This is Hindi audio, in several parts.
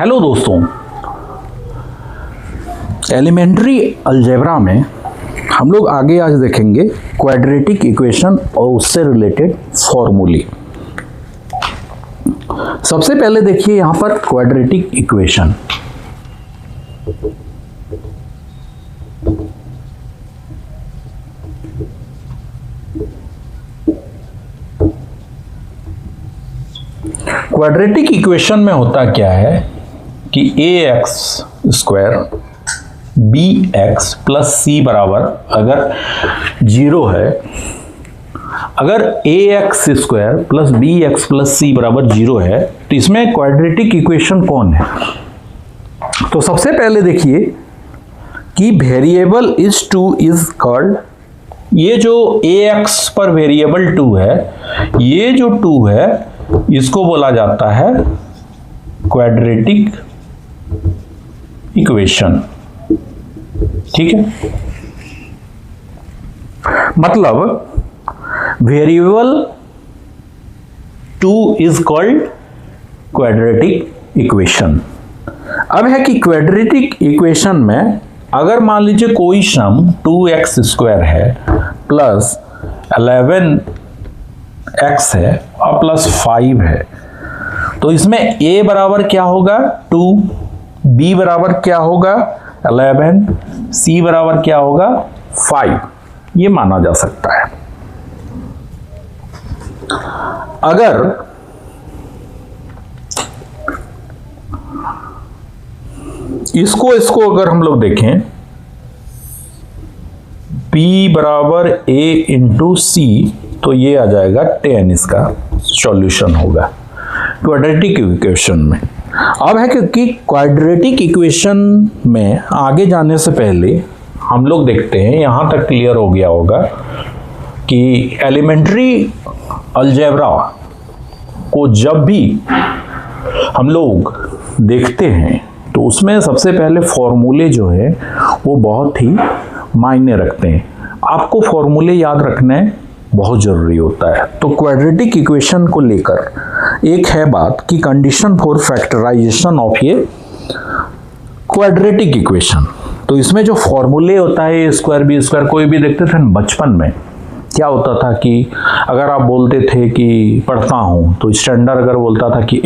हेलो दोस्तों, एलिमेंट्री अलजेब्रा में हम लोग आगे आज देखेंगे क्वाड्रेटिक इक्वेशन और उससे रिलेटेड फॉर्मूले। सबसे पहले देखिए यहां पर क्वाड्रेटिक इक्वेशन। क्वाड्रेटिक इक्वेशन में होता क्या है कि ax square bx plus C बराबर अगर 0 है, अगर ax square plus bx plus C बराबर 0 है तो इसमें क्वाड्रेटिक इक्वेशन कौन है? तो सबसे पहले देखिए कि वेरिएबल इज 2 इज कॉल्ड, ये जो ax पर वेरिएबल 2 है, ये जो 2 है इसको बोला जाता है क्वाड्रेटिक इक्वेशन। ठीक है, मतलब variable 2 is called quadratic equation. अब है कि क्वाड्रेटिक इक्वेशन में अगर मान लीजिए कोई सम 2x स्क्वायर है प्लस 11x है और प्लस 5 है, तो इसमें a बराबर क्या होगा 2, b बराबर क्या होगा 11, c बराबर क्या होगा 5, ये माना जा सकता है। अगर इसको अगर हम लोग देखें b बराबर a इंटू सी, तो ये आ जाएगा 10, इसका सॉल्यूशन होगा क्वाड्रेटिक इक्वेशन में। अब है कि क्वाड्रेटिक इक्वेशन में आगे जाने से पहले हम लोग देखते हैं, यहां तक क्लियर हो गया होगा कि एलिमेंट्री अलजेब्रा को जब भी हम लोग देखते हैं तो उसमें सबसे पहले फॉर्मूले जो है वो बहुत ही मायने रखते हैं। आपको फॉर्मूले याद रखने बहुत ज़रूरी होता है। तो क्वाड्रेटिक इक्वेशन को लेकर एक है बात कि कंडीशन फॉर फैक्टराइजेशन ऑफ ये क्वाड्रेटिक इक्वेशन। तो इसमें जो फॉर्मूले होता है ए स्क्वायर बी स्क्वायर, कोई भी देखते थे बचपन में क्या होता था कि अगर आप बोलते थे कि पढ़ता हूँ तो स्टैंडर्ड अगर बोलता था कि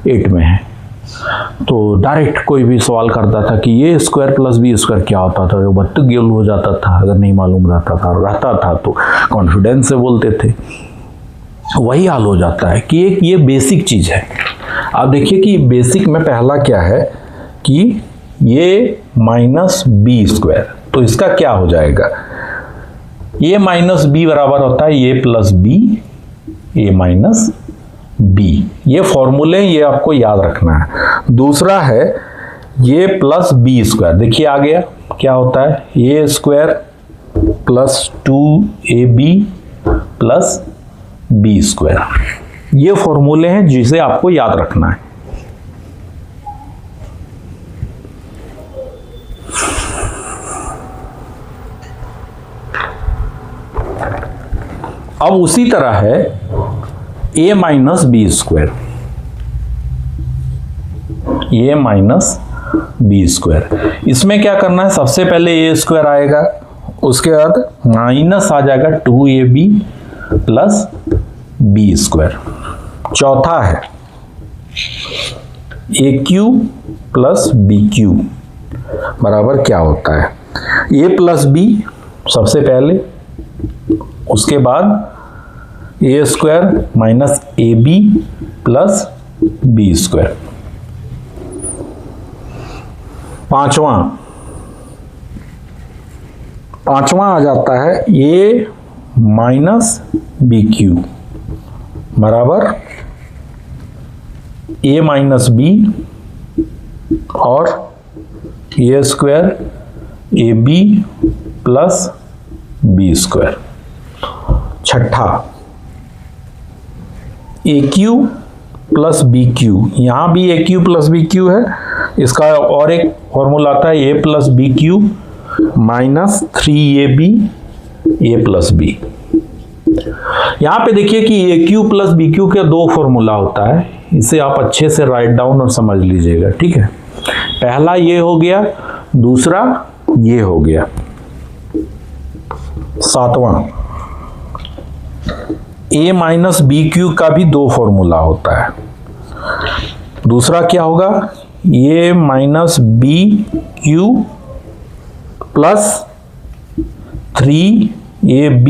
8 में है, तो डायरेक्ट कोई भी सवाल करता था कि ये स्क्वायर प्लस बी स्क्वायर क्या होता था, वो बत्तख गिल हो जाता था अगर नहीं मालूम रहता था तो कॉन्फिडेंस से बोलते थे। वही हाल हो जाता है कि एक ये बेसिक चीज़ है। आप देखिए कि बेसिक में पहला क्या है कि ये माइनस बी स्क्वायर, तो इसका क्या हो जाएगा, ये माइनस बी बराबर होता है ये प्लस बी, ये माइनस बी। ये फॉर्मूले ये आपको याद रखना है। दूसरा है ये प्लस बी स्क्वायर, देखिए आ गया क्या होता है A square plus 2ab plus B square. ये फॉर्मूले हैं जिसे आपको याद रखना है। अब उसी तरह है a minus B square, A minus B square. इसमें क्या करना है, सबसे पहले ए स्क्वायर आएगा, उसके बाद माइनस आ जाएगा 2ab प्लस बी स्क्वायर। चौथा है A cube plus B cube बराबर क्या होता है ए प्लस बी सबसे पहले, उसके बाद A square minus A B plus B square. पांचवा आ जाता है ए माइनस बी क्यू बराबर ए माइनस बी और A square A B plus B square. छठा A cube plus B cube, यहाँ भी A cube plus B cube है, इसका और एक फॉर्मूला आता है A plus B cube minus 3ab A plus B. यहाँ पे देखिए कि A cube plus B cube के दो फॉर्मूला होता है, इसे आप अच्छे से राइट डाउन और समझ लीजिएगा, ठीक है। पहला ये हो गया, दूसरा ये हो गया। सातवां, a माइनस बी क्यू का भी दो फॉर्मूला होता है। दूसरा क्या होगा, a minus B cube plus 3ab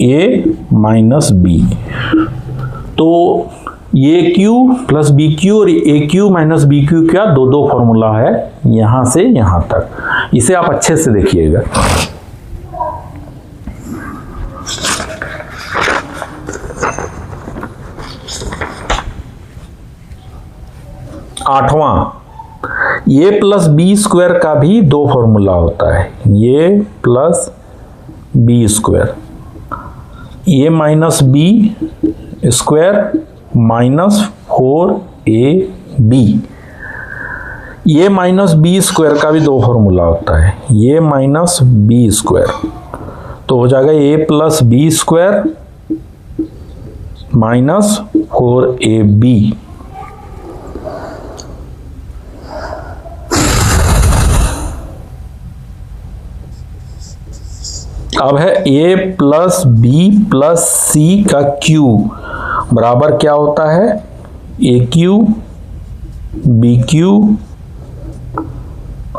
a minus B. तो ये क्यू प्लस बी क्यू और A cube minus B cube का दो दो फॉर्मूला है यहां से यहां तक। इसे आप अच्छे से देखिएगा। आठवां, ये प्लस बी स्क्वायर का भी दो फॉर्मूला होता है। ये प्लस बी स्क्वायर, ये minus B square minus 4ab। ये माइनस बी स्क्वायर का भी दो फॉर्मूला होता है। ये माइनस बी स्क्वायर, तो हो जाएगा A plus B square minus 4ab। अब है a plus B plus C का क्यू बराबर क्या होता है, ए क्यू बी क्यू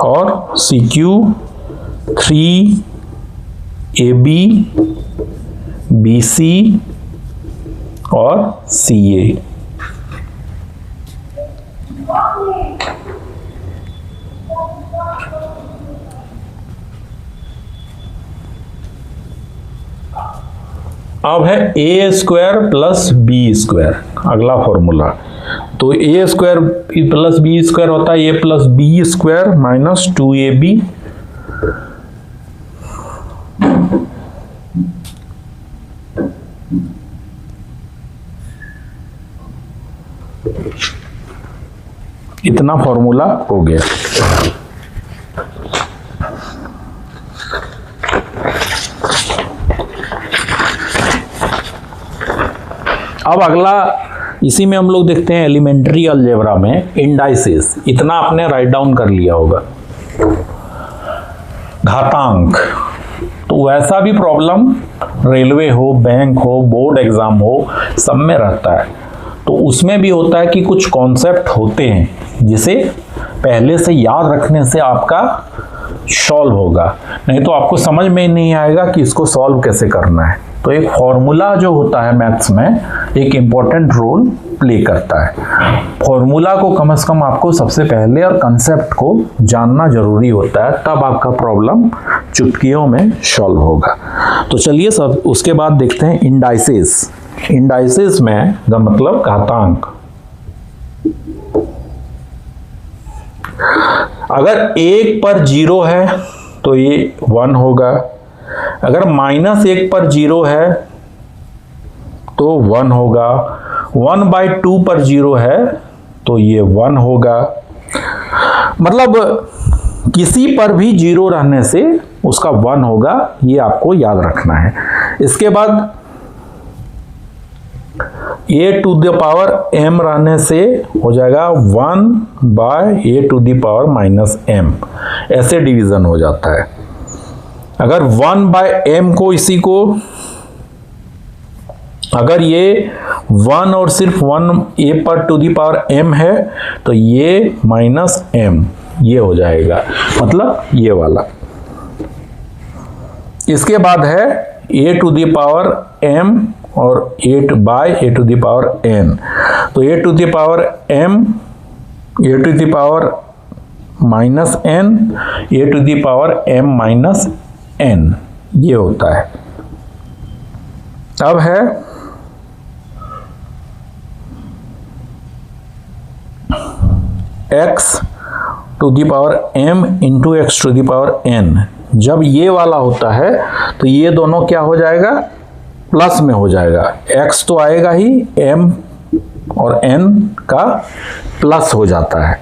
और C Q 3ab B C और सी ए। अब है A square plus B square, अगला फॉर्मूला। तो A square plus B square होता है A plus B square minus 2ab। इतना फॉर्मूला हो गया। अब अगला इसी में हम लोग देखते हैं एलिमेंट्री अलजेब्रा में इंडाइसेस। इतना आपने राइट डाउन कर लिया होगा। घातांक, तो वैसा भी प्रॉब्लम रेलवे हो, बैंक हो, बोर्ड एग्जाम हो, सब में रहता है। तो उसमें भी होता है कि कुछ कॉन्सेप्ट होते हैं जिसे पहले से याद रखने से आपका सॉल्व होगा, नहीं तो आपको समझ में नहीं आएगा कि इसको सॉल्व कैसे करना है। तो एक फॉर्मूला जो होता है मैथ्स में एक इम्पॉर्टेंट रोल प्ले करता है। फॉर्मूला को कम से कम आपको सबसे पहले और कंसेप्ट को जानना जरूरी होता है, तब आपका प्रॉब्लम चुटकियों में सॉल्व होगा। तो चलिए सब उसके बाद देखते हैं इंडाइसेस। इंडाइसेस में का मतलब घातांक। अगर 1 पर 0 है तो ये 1 होगा। अगर -1 पर 0 है तो 1 होगा। 1/2 पर 0 है तो ये 1 होगा। मतलब किसी पर भी 0 रहने से उसका 1 होगा, ये आपको याद रखना है। इसके बाद a⁻m रहने से हो जाएगा 1/a⁻m, ऐसे डिवीजन हो जाता है। अगर 1/m को इसी को, अगर ये 1 और सिर्फ 1 a⁻m है तो ये -m, ये हो जाएगा, मतलब ये वाला। इसके बाद है a⁻m और 8/a⁻n। तो a⁻m, a⁻m-n, ये होता है। अब है x⁻m इंटू x⁻n। जब ये वाला होता है तो ये दोनों क्या हो जाएगा, प्लस में हो जाएगा। x तो आएगा ही, m और n का प्लस हो जाता है।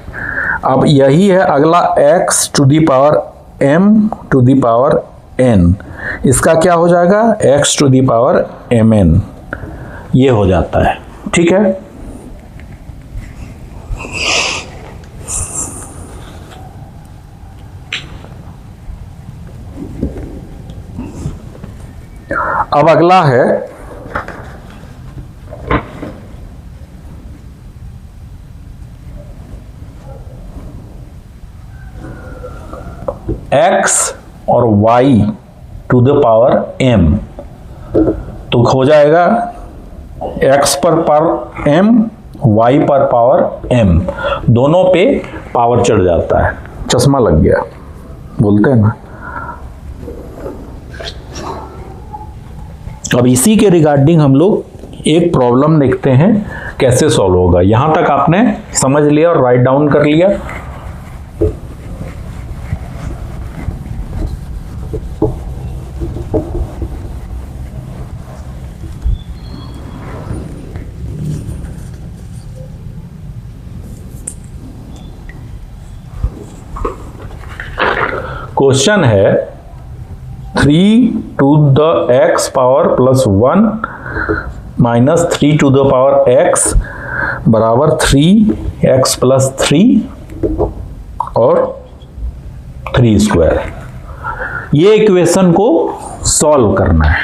अब यही है अगला x⁻m⁻n, इसका क्या हो जाएगा, x⁻mn, ये हो जाता है। ठीक है। अब अगला है x और y to the power m, तो हो जाएगा x पर m, y पर पावर m, दोनों पे पावर चढ़ जाता है। चश्मा लग गया बोलते हैं ना। अब इसी के रिगार्डिंग हम लोग एक प्रॉब्लम देखते हैं कैसे सॉल्व होगा। यहां तक आपने समझ लिया और राइट डाउन कर लिया। क्वेश्चन है 3 to the x power plus 1 minus 3 to the power x बराबर 3x प्लस 3 और 3 स्क्वायर। ये इक्वेशन को सॉल्व करना है।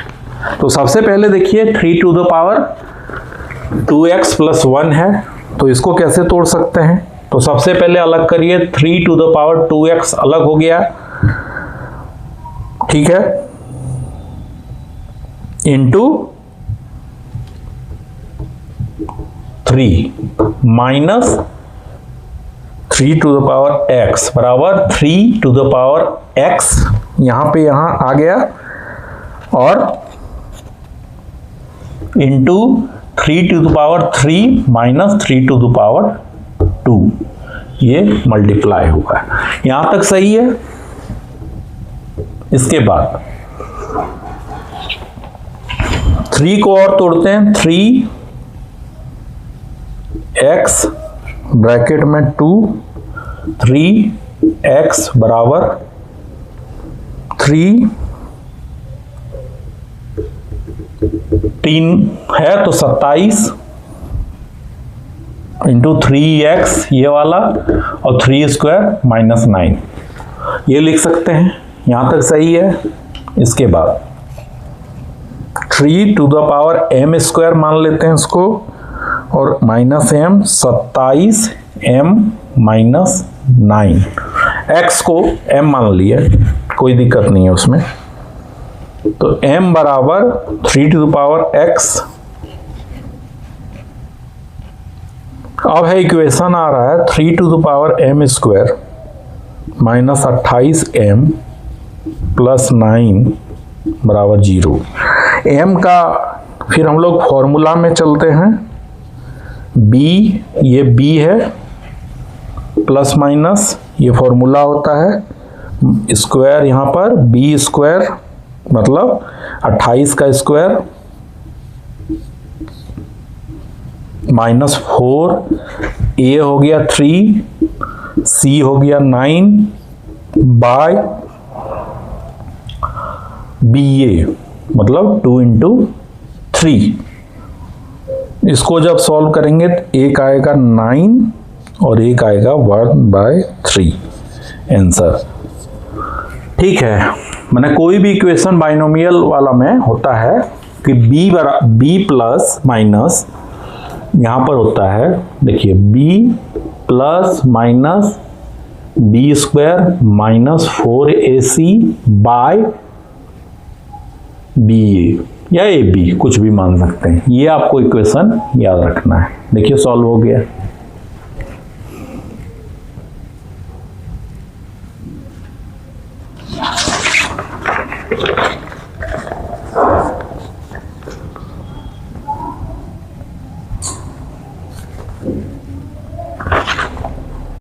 तो सबसे पहले देखिए 3 to the power 2x plus 1 है, तो इसको कैसे तोड़ सकते हैं। तो सबसे पहले अलग करिए, 3 टू द पावर 2x अलग हो गया, ठीक है, into 3 minus 3 to the power x बराबर 3 टू द पावर x, यहां पे यहां आ गया, और into 3 to the power 3 minus 3 to the power 2, ये मल्टीप्लाई हुआ। यहां तक सही है। इसके बाद 3 को और तोड़ते हैं, 3x ब्रैकेट में 2, 3x बराबर 3 है तो 27 इंटू 3x ये वाला, और 3 स्क्वायर माइनस 9, ये लिख सकते हैं। यहां तक सही है। इसके बाद 3 to the power m square मान लेते हैं इसको, और minus m 27 m minus 9, x को m मान लिया, कोई दिक्कत नहीं है उसमें। तो m बराबर 3 टू द पावर x। अब है इक्वेशन आ रहा है 3 to the power m square minus 28 m plus 9 बराबर 0। m का फिर हम लोग फॉर्मूला में चलते हैं, b, ये b है, प्लस माइनस ये फॉर्मूला होता है, स्क्वायर यहाँ पर b स्क्वायर मतलब 28 का स्क्वायर माइनस 4, a हो गया 3, c हो गया 9 बाय ba मतलब 2 इंटू 3। इसको जब सॉल्व करेंगे तो एक आएगा 9 और एक आएगा 1/3 आंसर। ठीक है, मैंने कोई भी इक्वेशन बाइनोमियल वाला में होता है कि b प्लस माइनस, यहां पर होता है देखिए b plus minus b square minus 4ac by ba या ab, कुछ भी मान सकते हैं। ये आपको इक्वेशन याद रखना है। देखिए सॉल्व हो गया।